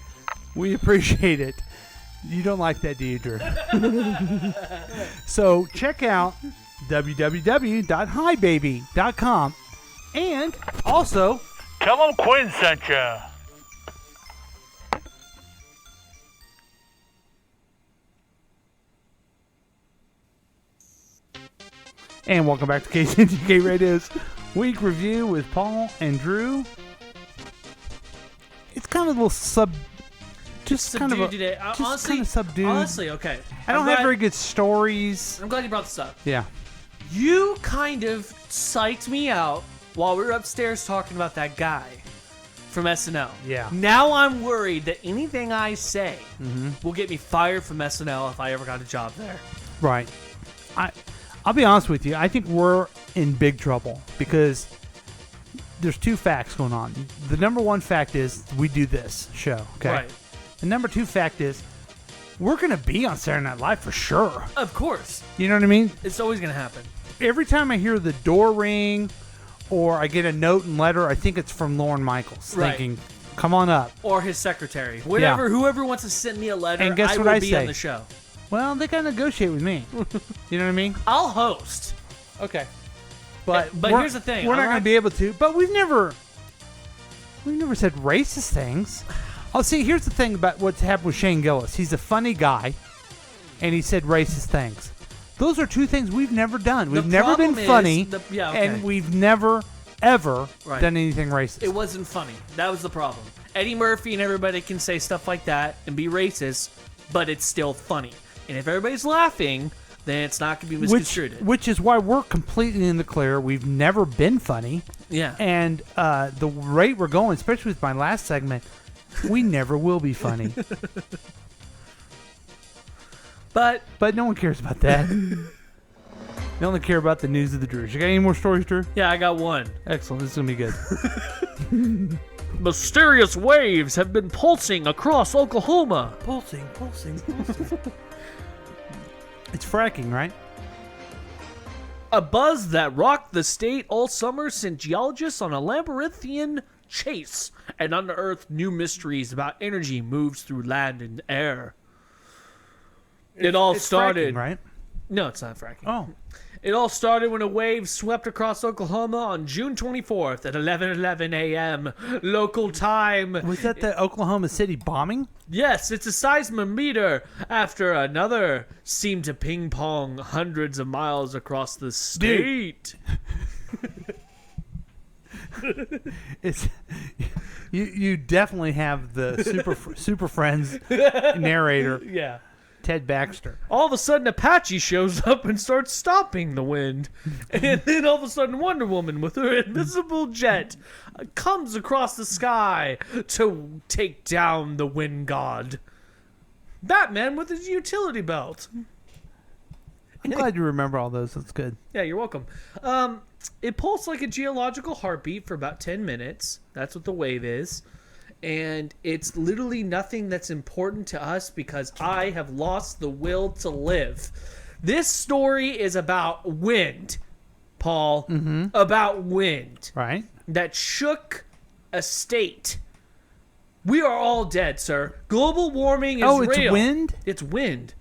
We appreciate it. You don't like that, do you, Drew? So check out www.hibaby.com and also tell them Quinn sent ya. And welcome back to KCTK Radio's Week Review with Paul and Drew. It's kind of a little just kind of today. Honestly, kind of subdued. Honestly, okay. I don't have very good stories. I'm glad you brought this up. Yeah. You kind of psyched me out while we were upstairs talking about that guy from SNL. Yeah. Now I'm worried that anything I say will get me fired from SNL if I ever got a job there. Right. I'll be honest with you. I think we're in big trouble because there's two facts going on. The number one fact is we do this show, okay? Right. The number two fact is we're going to be on Saturday Night Live for sure. Of course. You know what I mean? It's always going to happen. Every time I hear the door ring or I get a note and letter, I think it's from Lorne Michaels thinking, come on up. Or his secretary. Whatever, whoever wants to send me a letter, and guess I what will I be say? on the show. Well, they got to negotiate with me. You know what I mean? I'll host. Okay. But here's the thing. We're not going to be able to. But we've never said racist things. Oh, see, here's the thing about what's happened with Shane Gillis. He's a funny guy, and he said racist things. Those are two things we've never done. We've never been funny, and we've never, ever done anything racist. It wasn't funny. That was the problem. Eddie Murphy and everybody can say stuff like that and be racist, but it's still funny. And if everybody's laughing, then it's not going to be misconstrued. Which is why we're completely in the clear. We've never been funny. Yeah. And the rate we're going, especially with my last segment, we never will be funny. But no one cares about that. They only care about the news of the Drews. You got any more stories, Drew? Yeah, I got one. Excellent. This is going to be good. Mysterious waves have been pulsing across Oklahoma. Pulsing. It's fracking, right? A buzz that rocked the state all summer sent geologists on a labyrinthian chase and unearthed new mysteries about energy moves through land and air. It all started... fracking, right? No, it's not fracking. Oh. It all started when a wave swept across Oklahoma on June 24th at 11:11 a.m. local time. Was that the Oklahoma City bombing? Yes, it's a seismometer after another seemed to ping pong hundreds of miles across the state. It's you definitely have the Super Friends narrator. Yeah. Ted Baxter. All of a sudden, Apache shows up and starts stopping the wind. And then all of a sudden, Wonder Woman with her invisible jet comes across the sky to take down the wind god. Batman with his utility belt. I'm glad you remember all those. That's good. Yeah, you're welcome. It pulsed like a geological heartbeat for about 10 minutes. That's what the wave is. And it's literally nothing that's important to us because I have lost the will to live. This story is about wind, Paul. Mm-hmm. About wind. Right. That shook a state. We are all dead, sir. Global warming is real. Oh, it's wind? It's wind.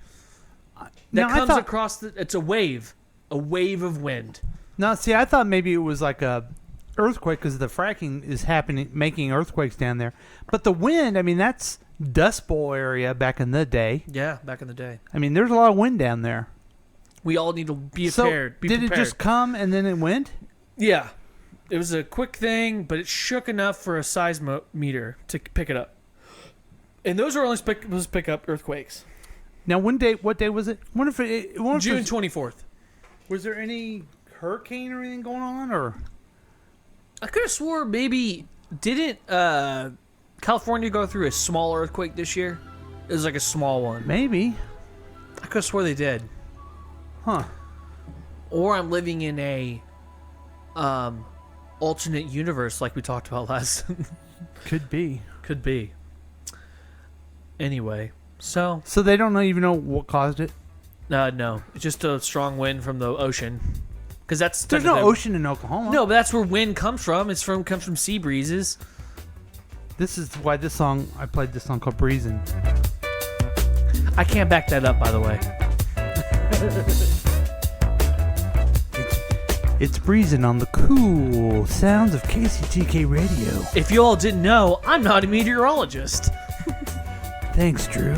That No, I comes thought- across the... It's a wave. A wave of wind. No, see, I thought maybe it was like a earthquake because the fracking is happening, making earthquakes down there. But the wind, I mean, that's Dust Bowl area back in the day. Yeah, back in the day. I mean, there's a lot of wind down there. We all need to be So, prepared. did it just come and then it went? Yeah. It was a quick thing, but it shook enough for a seismometer to pick it up. And those are only supposed to pick up earthquakes. Now, what day was it? June 24th. Was there any hurricane or anything going on, or? I could have swore maybe didn't California go through a small earthquake this year? It was like a small one. Maybe. I could have swore they did. Huh. Or I'm living in a alternate universe like we talked about last. Could be. Could be. Anyway, so they don't even know what caused it? No. It's just a strong wind from the ocean. Because there's no ocean in Oklahoma. No, but that's where wind comes from. Comes from sea breezes. This is why I played this song called Breezin'. I can't back that up, by the way. It's breezing on the cool sounds of KCTK Radio. If you all didn't know, I'm not a meteorologist. Thanks, Drew.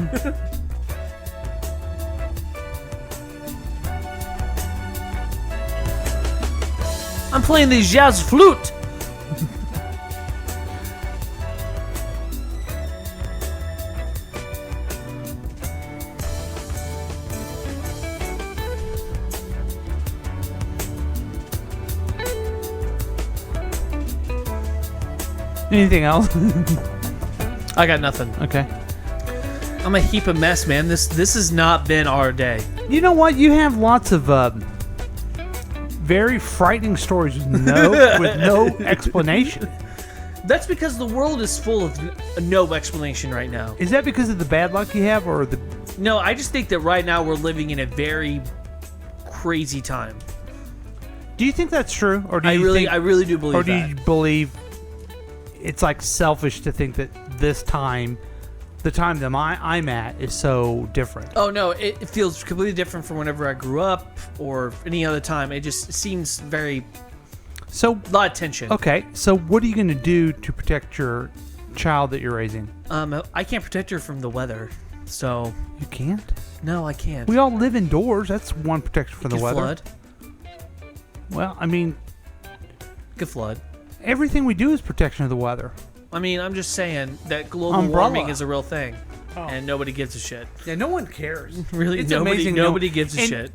I'm playing the jazz flute. Anything else? I got nothing. Okay. I'm a heap of mess, man. This has not been our day. You know what? You have lots of very frightening stories with no explanation. That's because the world is full of no explanation right now. Is that because of the bad luck you have, or the? No, I just think that right now we're living in a very crazy time. Do you think that's true, or do I really do believe or do that. you believe it's like selfish to think that this time, the time that I'm at, is so different? Oh no, it feels completely different from whenever I grew up or any other time. It just seems very a lot of tension. Okay, so what are you going to do to protect your child that you're raising? I can't protect her from the weather, so you can't. No, I can't. We all live indoors. That's one protection from the Could weather. flood. Well, I mean, Could flood. Everything we do is protection of the weather. I mean, I'm just saying that global Umbrella. warming is a real thing, Oh. and nobody gives a shit. Yeah, no one cares. Really, It's nobody amazing. nobody gives a And shit.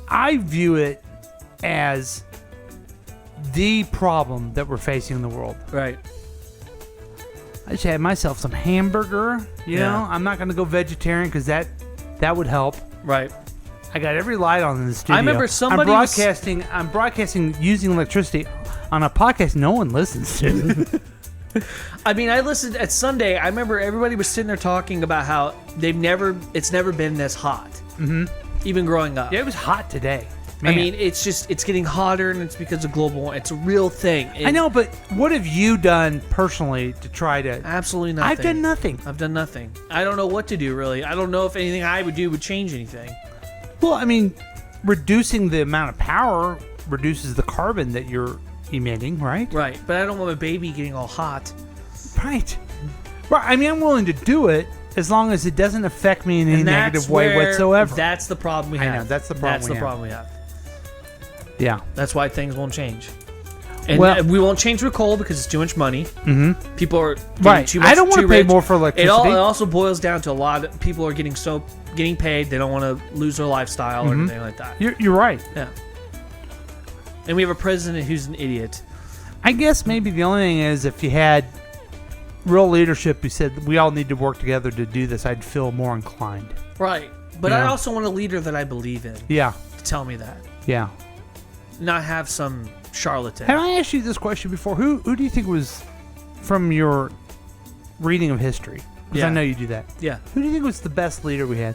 I view it as the problem that we're facing in the world. Right. I just had myself some hamburger. You Yeah. know, I'm not going to go vegetarian because that would help. Right. I got every light on in the studio. I remember somebody I'm was- broadcasting using electricity on a podcast no one listens to. I mean, I listened at Sunday. I remember everybody was sitting there talking about how it's never been this hot. Mm-hmm. Even growing up. Yeah, it was hot today. I Man. mean, it's getting hotter, and it's because of global warming. It's a real thing. I know, but what have you done personally to try to? Absolutely nothing. I've done nothing. I've done nothing. I don't know what to do, really. I don't know if anything I would do would change anything. Well, I mean, reducing the amount of power reduces the carbon that you're emitting, right? Right, but I don't want my baby getting all hot. Right. Right. I mean, I'm willing to do it as long as it doesn't affect me in any And that's negative way where- whatsoever. That's the problem we have. I know, that's the problem That's we the have. problem we have. Yeah. That's why things won't change. And Well- we won't change with coal because it's too much money. Mhm. People are getting Right. too much, I don't wanna too pay rich. more for electricity. It also boils down to a lot of people are getting paid. They don't want to lose their lifestyle or Mhm. anything like that. You're right. Yeah. And we have a president who's an idiot. I guess maybe the only thing is if you had real leadership who said we all need to work together to do this, I'd feel more inclined. Right. But Yeah. I also want a leader that I believe in. Yeah. To tell me that. Yeah. Not have some charlatan. Have I asked you this question before? Who do you think was, from your reading of history? Because I Yeah. know you do that. Yeah. Who do you think was the best leader we had?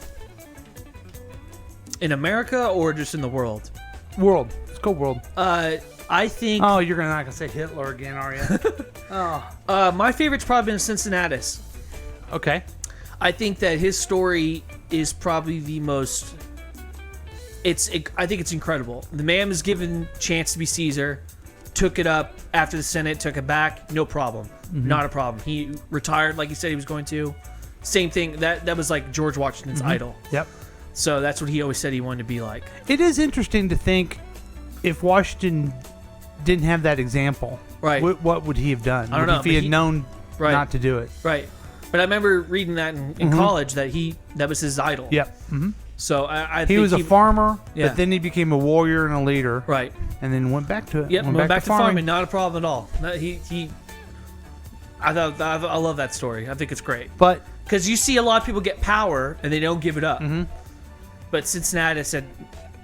In America or just in the world? World. Let's go world. I think. Oh, you're not gonna say Hitler again, are you? Oh. My favorite's probably been Cincinnatus. Okay. I think that his story is probably the most. I think it's incredible. The man was given chance to be Caesar, took it up after the Senate, took it back, no problem. not a problem. He retired like he said he was going to. Same thing. That was like George Washington's idol. Yep. So that's what he always said he wanted to be like. It is interesting to think if Washington didn't have that example, right? What would he have done? I don't know. If he had known right. not to do it. Right. But I remember reading that in college that that was his idol. Yep. Mm-hmm. So I he think was a farmer, yeah. but then he became a warrior and a leader. Right. And then went back to it. Yep. Went back to farming. Not a problem at all. No, I love that story. I think it's great. But because you see a lot of people get power and they don't give it up. But Cincinnati said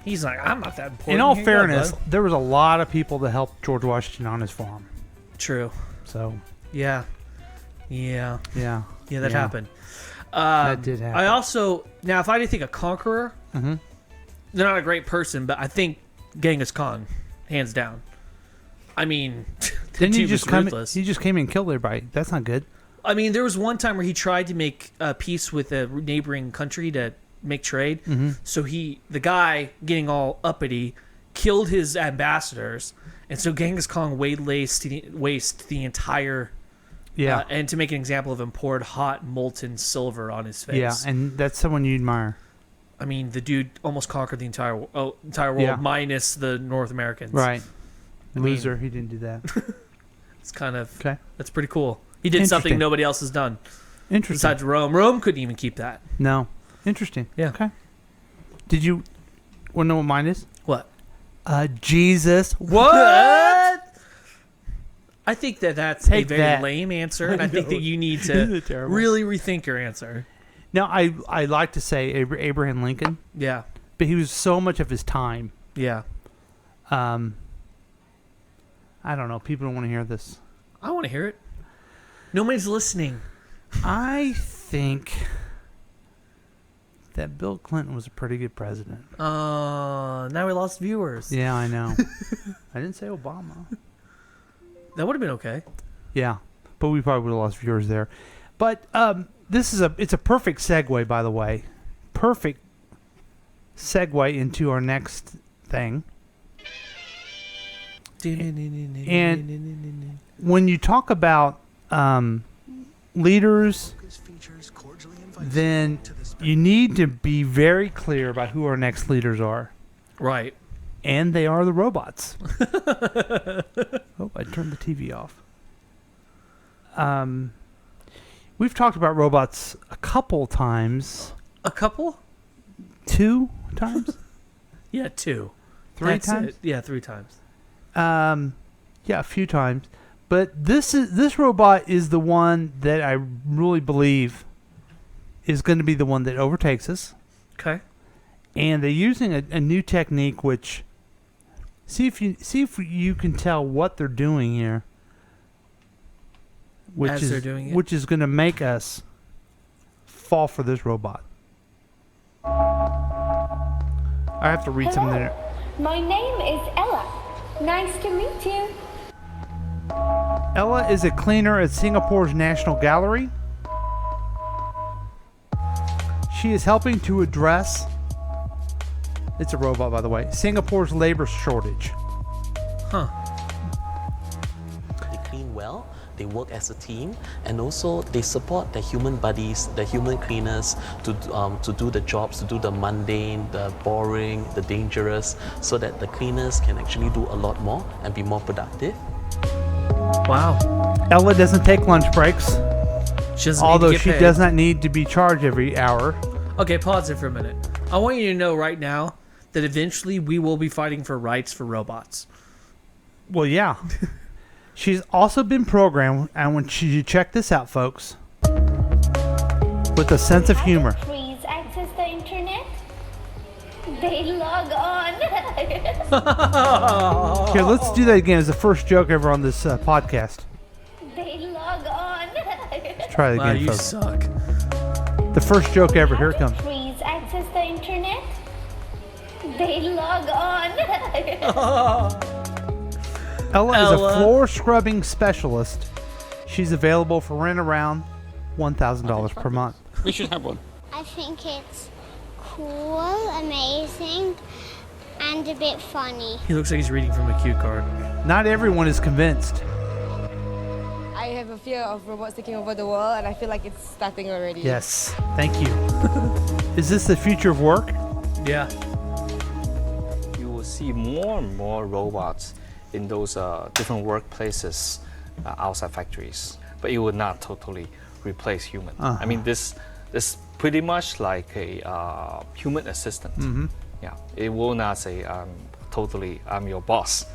he's like, I'm not that important. In all Here you fairness, go, there was a lot of people that helped George Washington on his farm. True. So. Yeah. Yeah. That happened. That did happen. I also now, if I did think a conqueror, they're not a great person, but I think Genghis Khan, hands down. I mean, didn't he just come? ruthless. He just came and killed everybody. That's not good. I mean, there was one time where he tried to make peace with a neighboring country to make trade. So the guy getting all uppity, killed his ambassadors, and so Genghis Khan waste the entire. Yeah. And to make an example of him, poured hot molten silver on his face. Yeah, and that's someone you admire. I mean, the dude almost conquered the entire world, minus the North Americans. Right. Loser, he didn't do that. It's kind of okay. That's pretty cool. He did something nobody else has done. Interesting. Besides Rome. Rome couldn't even keep that. No. Interesting. Yeah. Okay. Did you want to know what mine is? What? Jesus. What? I think that's Take a very that. lame answer, and I think that you need to really rethink your answer. Now, I like to say Abraham Lincoln. Yeah. But he was so much of his time. Yeah. I don't know. People don't want to hear this. I want to hear it. Nobody's listening. I think that Bill Clinton was a pretty good president. Now we lost viewers. Yeah, I know. I didn't say Obama. That would have been okay. Yeah, but we probably would have lost viewers there. But it's a perfect segue, by the way. Perfect segue into our next thing. And when you talk about leaders, then you need to be very clear about who our next leaders are. Right. And they are the robots. Oh, I turned the TV off. We've talked about robots a couple times. A couple? 2 times? Yeah, 2. 3 That's times? it. Yeah, 3 times. Yeah, a few times. But this robot is the one that I really believe is going to be the one that overtakes us. Okay. And they're using a new technique, which see if you can tell what they're doing here. They're doing it. Which is going to make us fall for this robot. I have to read some there. My name is Ella. Nice to meet you. Ella is a cleaner at Singapore's National Gallery. She is helping to address, it's a robot by the way, Singapore's labor shortage. Huh. They clean well, they work as a team, and also they support the human buddies, the human cleaners to do the jobs, to do the mundane, the boring, the dangerous, so that the cleaners can actually do a lot more and be more productive. Wow. Ella doesn't take lunch breaks. Although she paid. does not need to be charged every hour. Okay, pause it for a minute. I want you to know right now that eventually we will be fighting for rights for robots. Well, yeah. She's also been programmed, and when you check this out, folks, with a sense of humor. Please access the internet. They log on. Here, let's do that again as the first joke ever on this podcast. They log on. Let's try it again, Wow, you folks. suck. The first joke ever. Here it comes. Please access the internet. They log on. Ella is a floor scrubbing specialist. She's available for rent around $1,000 per month. We should have one. I think it's cool, amazing, and a bit funny. He looks like he's reading from a cue card. Not everyone is convinced. I have a a fear of robots taking over the world, and I feel like it's starting already. Yes. Thank you. Is this the future of work? Yeah. You will see more and more robots in those different workplaces outside factories, but it will not totally replace human. I mean, this is pretty much like a human assistant. Yeah, it will not say I'm your boss.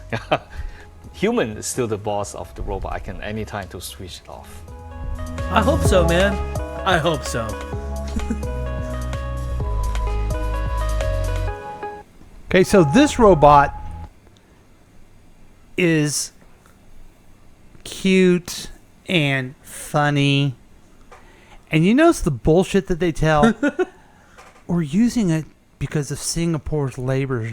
Human is still the boss of the robot. I can anytime to switch it off. I hope so, man. I hope so. Okay, so this robot is cute and funny. And you notice the bullshit that they tell? We're using it because of Singapore's labor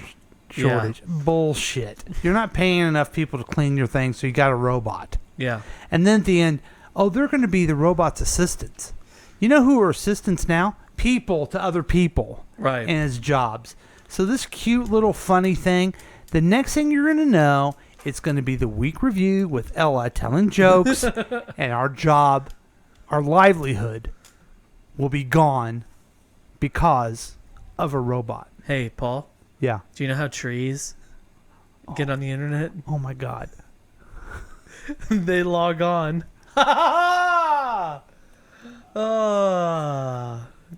shortage. Yeah. Bullshit. You're not paying enough people to clean your thing, so you got a robot. Yeah. And then at the end, they're going to be the robot's assistants. You know who are assistants now? People to other people. Right. And it's jobs. So this cute little funny thing, the next thing you're going to know, it's going to be the week review with Ella telling jokes, and our job, our livelihood, will be gone because of a robot. Hey, Paul. Yeah. Do you know how trees get on the internet? Oh my God. They log on.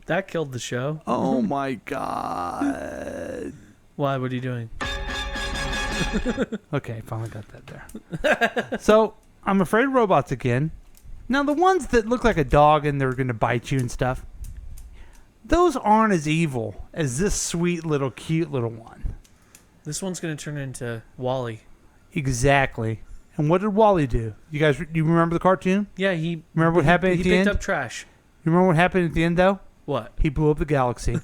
That killed the show. Oh my God. Why? What are you doing? Okay, finally got that there. So, I'm afraid of robots again. Now, the ones that look like a dog and they're going to bite you and stuff, those aren't as evil as this sweet little cute little one. This one's going to turn into Wall-E. Exactly. And what did Wall-E do? You guys, do you remember the cartoon? Yeah, he... Remember what happened at the end? He picked up trash. You remember what happened at the end, though? What? He blew up the galaxy.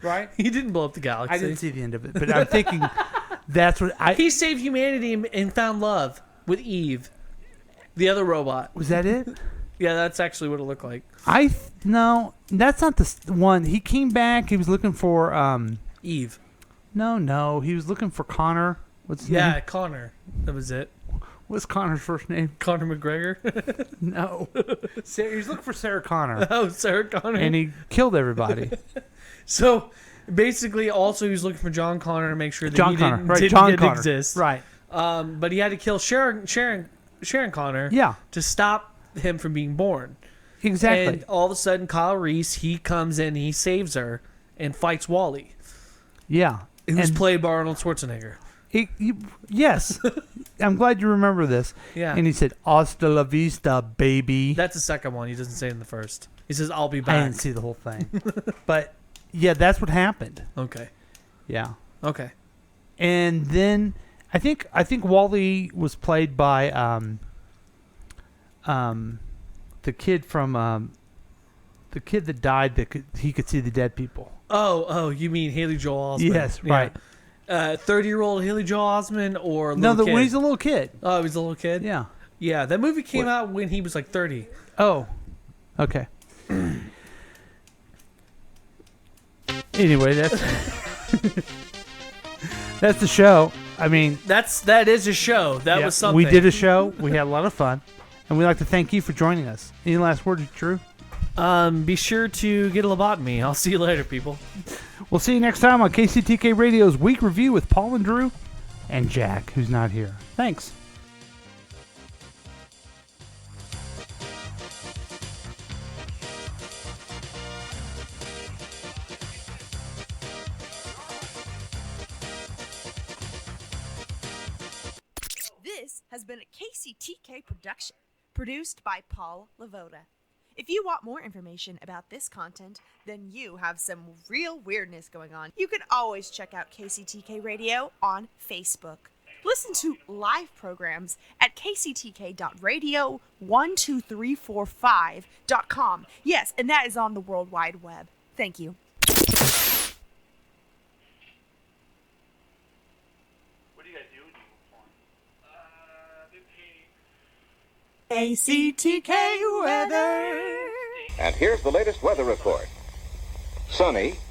Right? He didn't blow up the galaxy. I didn't see the end of it, but I'm thinking that's what I... He saved humanity and found love with Eve, the other robot. Was that it? Yeah, that's actually what it looked like. No, that's not the one. He came back. He was looking for Eve. No, he was looking for Connor. What's his name? Yeah, Connor. That was it. What's Connor's first name? Conor McGregor. No, he was looking for Sarah Connor. Oh, Sarah Connor. And he killed everybody. So basically, also he was looking for John Connor to make sure that John he Connor, didn't, right? didn't John get Connor, exist. right? But he had to kill Sharon Connor. Yeah. To stop him from being born. Exactly. And all of a sudden, Kyle Reese, he comes in, he saves her, and fights Wall-E. Yeah. Who's played by Arnold Schwarzenegger. Yes. I'm glad you remember this. Yeah. And he said, "Hasta la vista, baby." That's the second one. He doesn't say it in the first. He says, "I'll be back." I didn't see the whole thing. But, yeah, that's what happened. Okay. Yeah. Okay. And then I think Wall-E was played by the kid from the kid that died that he could see the dead people. Oh, you mean Haley Joel Osment? Yes, right. 30-year-old Haley Joel Osment or a No, little kid? when he's a little kid. Oh, he's a little kid? Yeah. Yeah, that movie came out when he was like 30. Oh, okay. Anyway, that's that's the show. I mean, that is a show. That was something. We did a show. We had a lot of fun, and we'd like to thank you for joining us. Any last words, Drew? Be sure to get a lobotomy. I'll see you later, people. We'll see you next time on KCTK Radio's Week Review with Paul and Drew and Jack, who's not here. Thanks. This has been a KCTK production, produced by Paul Lavoda. If you want more information about this content, then you have some real weirdness going on. You can always check out KCTK Radio on Facebook. Listen to live programs at kctk.radio12345.com. Yes, and that is on the World Wide Web. Thank you. KCTK weather. And here's the latest weather report. Sunny.